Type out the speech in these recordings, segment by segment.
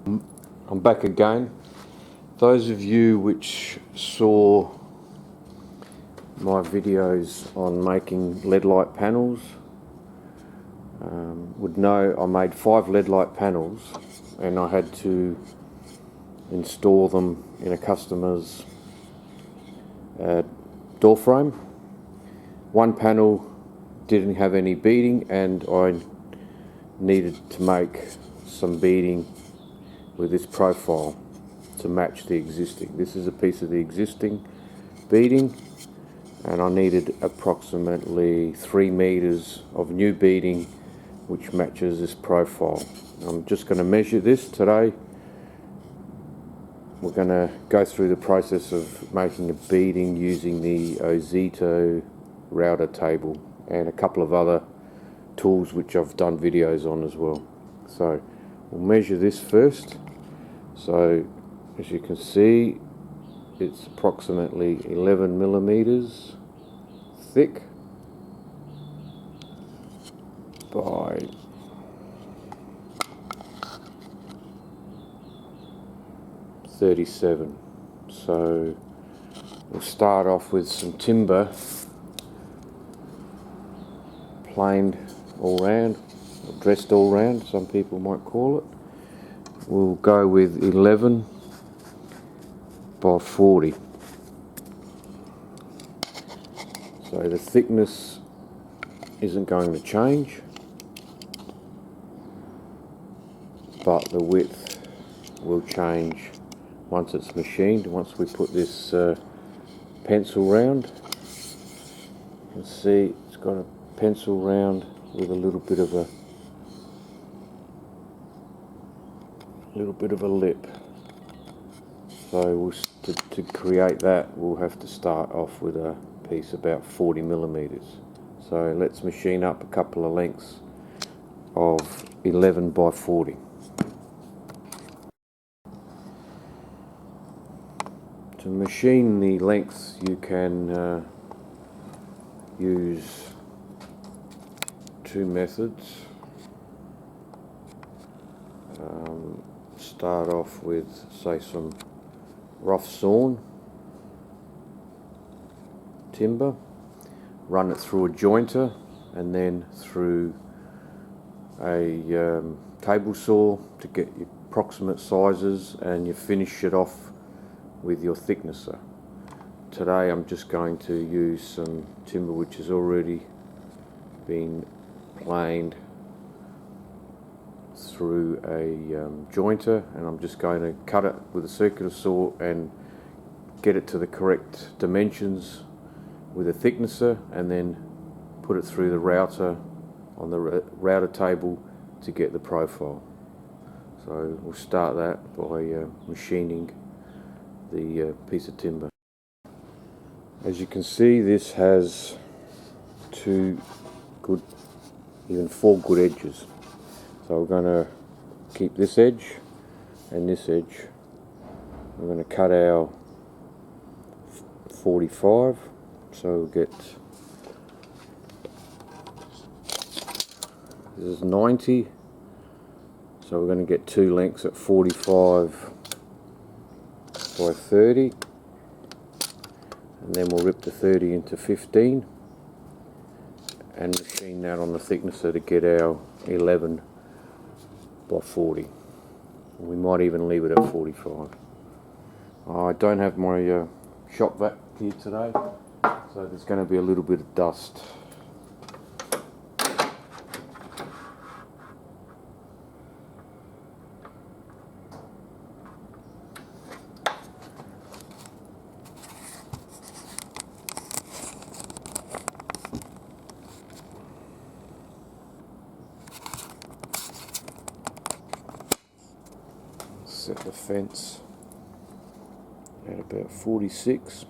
I'm back again. Those of you which saw my videos on making LED light panels would know I made 5 LED light panels and I had to install them in a customer's door frame. One panel didn't have any beading and I needed to make some beading with this profile to match the existing. This is a piece of the existing beading and I needed approximately 3 meters of new beading which matches this profile. I'm just going to measure this today. We're going to go through the process of making a beading using the OZITO router table and a couple of other tools which I've done videos on as well. So we'll measure this first. So as you can see, it's approximately 11 millimeters thick by 37. So we'll start off with some timber planed all round, or dressed all round, some people might call it. We'll go with 11 by 40. So the thickness isn't going to change, but the width will change once it's machined. Once we put this pencil round, you can see it's got a pencil round with a little bit of a lip. So to create that, we'll have to start off with a piece about 40 millimeters. So let's machine up a couple of lengths of 11 by 40. To machine the lengths, you can use 2 methods. Start off with, say, some rough sawn timber, run it through a jointer and then through a table saw to get your approximate sizes, and you finish it off with your thicknesser. Today I'm just going to use some timber which has already been planed through a jointer, and I'm just going to cut it with a circular saw and get it to the correct dimensions with a thicknesser, and then put it through the router on the router table to get the profile. So we'll start that by machining the piece of timber. As you can see, this has 2 good, even 4 good edges. So we're going to keep this edge and this edge. We're going to cut our 45, so we'll get, this is 90, so we're going to get 2 lengths at 45 by 30, and then we'll rip the 30 into 15 and machine that on the thicknesser to get our 11 by 40. We might even leave it at 45. I don't have my shop vac here today, so there's going to be a little bit of dust. Set the fence at about 46.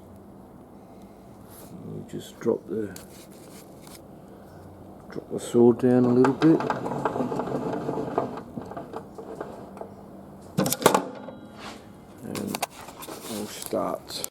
We just drop the saw down a little bit. And we'll start.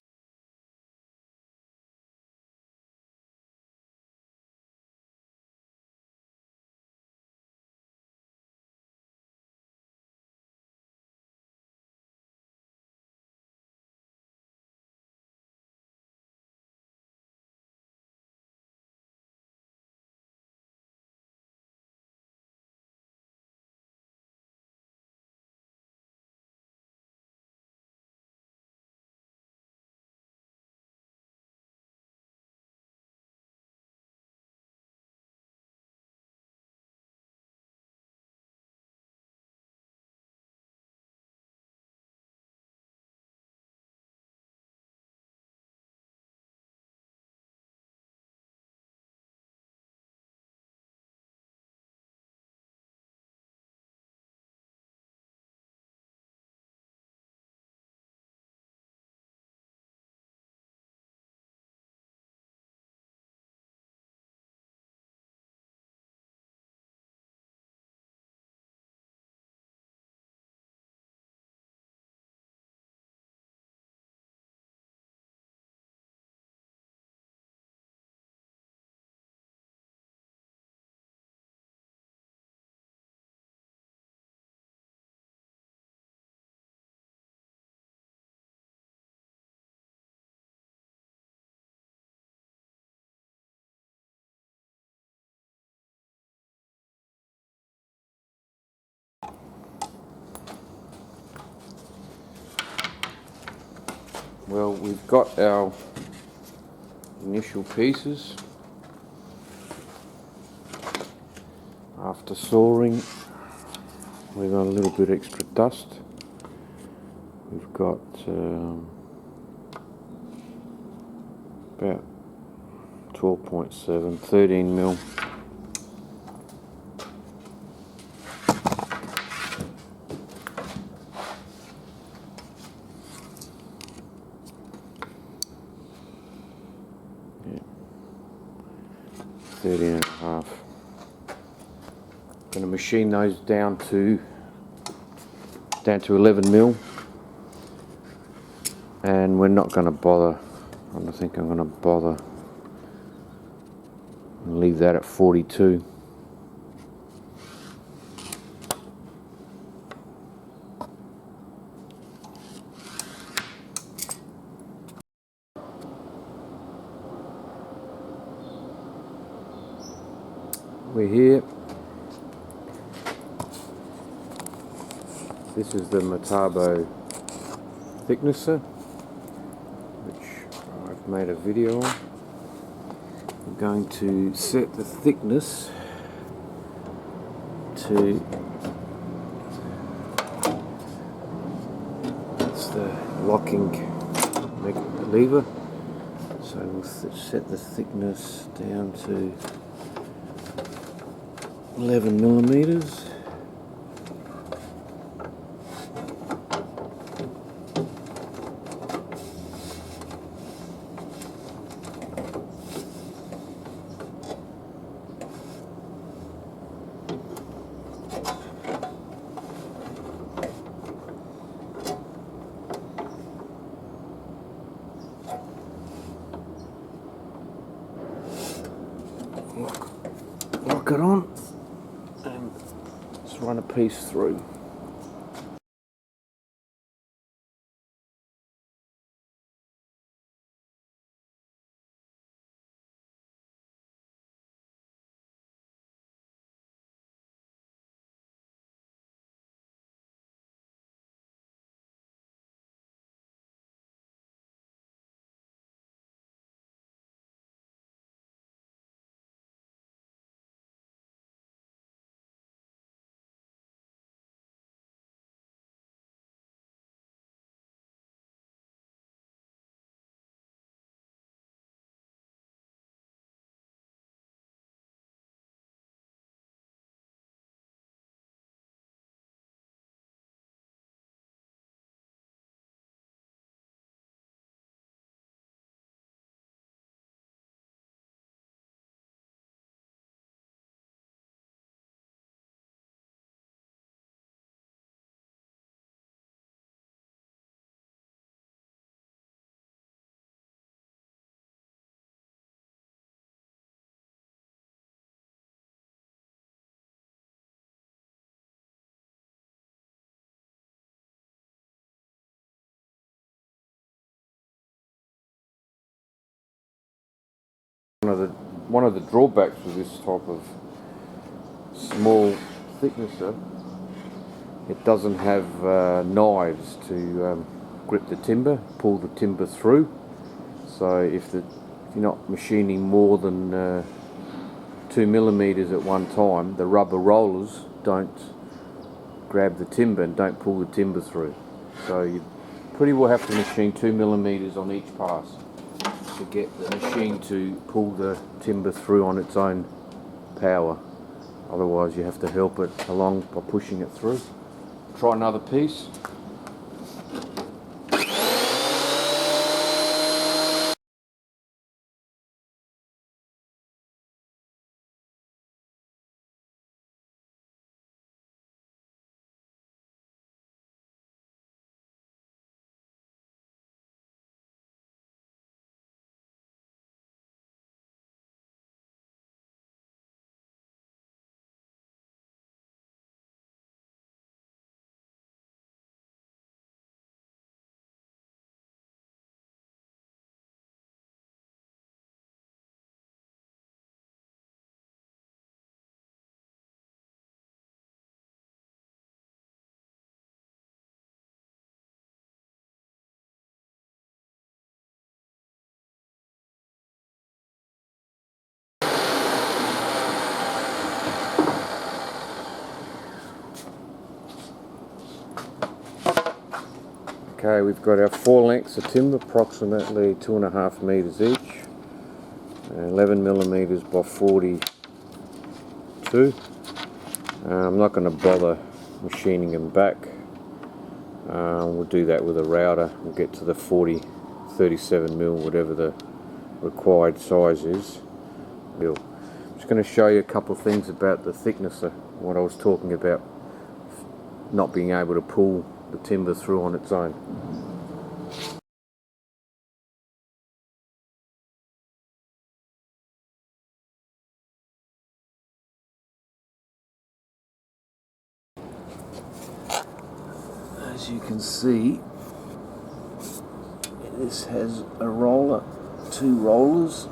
Well, we've got our initial pieces. After sawing, we've got a little bit extra dust. We've got about 12.7, 13 mil. Yeah, 13 and a half. Going to machine those down to 11 mil, and we're not going to bother. I don't think I'm going to bother and leave that at 42. We're here. This is the Metabo thicknesser, which I've made a video on. I'm going to set the thickness to, it's the locking lever, so we'll set the thickness down to 11 millimeters. Lock it on and let's run a piece through. One of the drawbacks with this type of small thicknesser, it doesn't have knives to grip the timber, pull the timber through. So if you're not machining more than 2 millimeters at one time, the rubber rollers don't grab the timber and don't pull the timber through. So you pretty well have to machine 2 millimeters on each pass to get the machine to pull the timber through on its own power. Otherwise you have to help it along by pushing it through. Try another piece. Okay, we've got our 4 lengths of timber, approximately 2.5 meters each, 11 millimeters by 42. I'm not going to bother machining them back. We'll do that with a router. We'll get to the 40, 37 mil, whatever the required size is. I'm just going to show you a couple of things about the thickness of what I was talking about, not being able to pull the timber through on its own. As you can see, this has a roller, 2 rollers,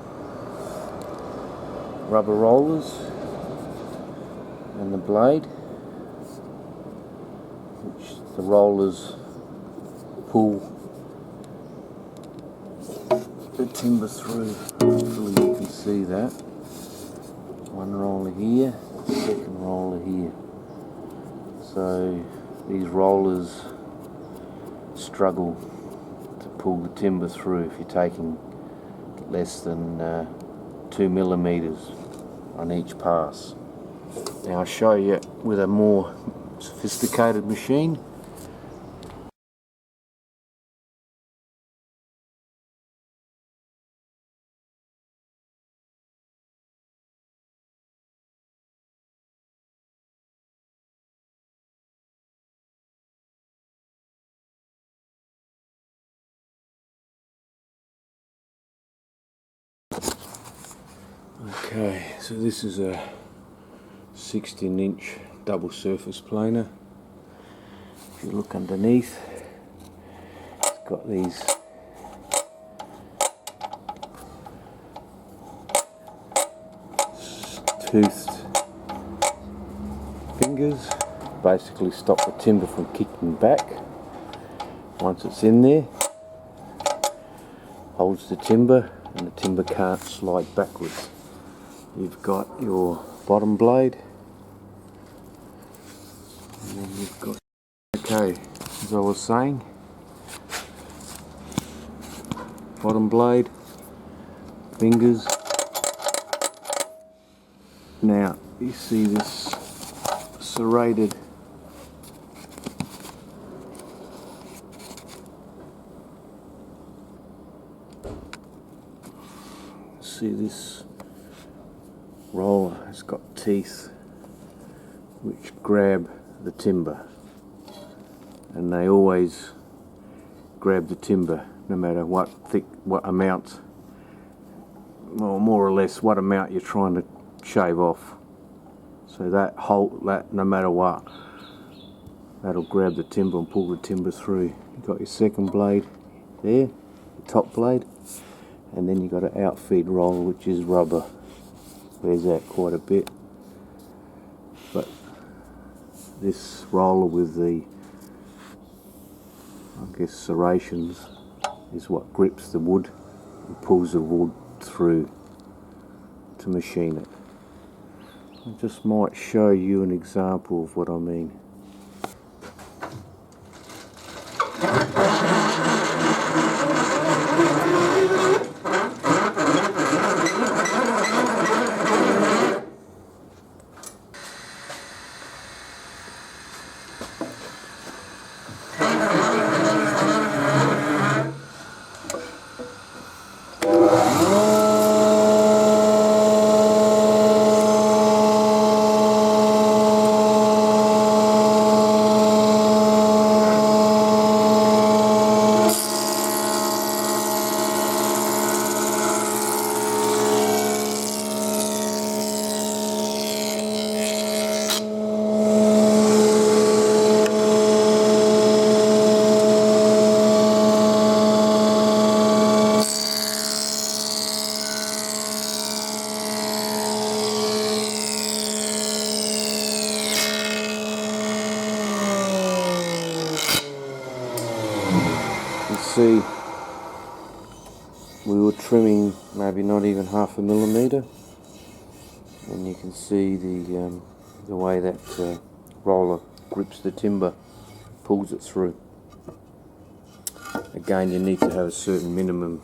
rubber rollers, and the blade, which the rollers pull the timber through. Hopefully you can see that. One roller here, second roller here. So these rollers struggle to pull the timber through if you're taking less than 2 millimeters on each pass. Now I'll show you with a more sophisticated machine. Okay, so this is a 16-inch double surface planer. If you look underneath, it's got these toothed fingers, basically stop the timber from kicking back. Once it's in there, holds the timber and the timber can't slide backwards. You've got your bottom blade, and then you've got, okay, as I was saying, bottom blade, fingers. Now you see this serrated this roller has got teeth which grab the timber, and they always grab the timber no matter what amount, or more or less what amount you're trying to shave off. So that no matter what, that'll grab the timber and pull the timber through. You've got your second blade there, the top blade, and then you've got an outfeed roller which is rubber. Wears that quite a bit. But this roller with the, I guess, serrations is what grips the wood and pulls the wood through to machine it. I just might show you an example of what I mean. See, we were trimming maybe not even 0.5 millimeter, and you can see the way that roller grips the timber, pulls it through. Again, you need to have a certain minimum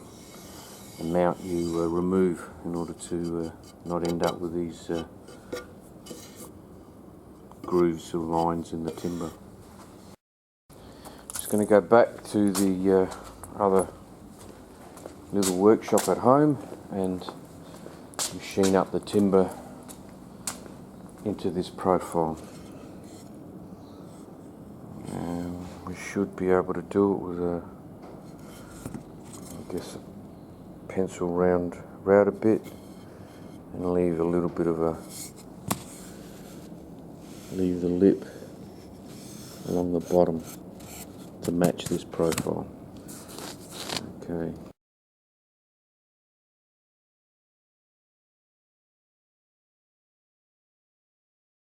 amount you remove in order to not end up with these grooves or lines in the timber. Just going to go back to the other little workshop at home and machine up the timber into this profile. And we should be able to do it with a, I guess, a pencil round router bit, and leave a little bit of a, leave the lip along the bottom to match this profile. Okay.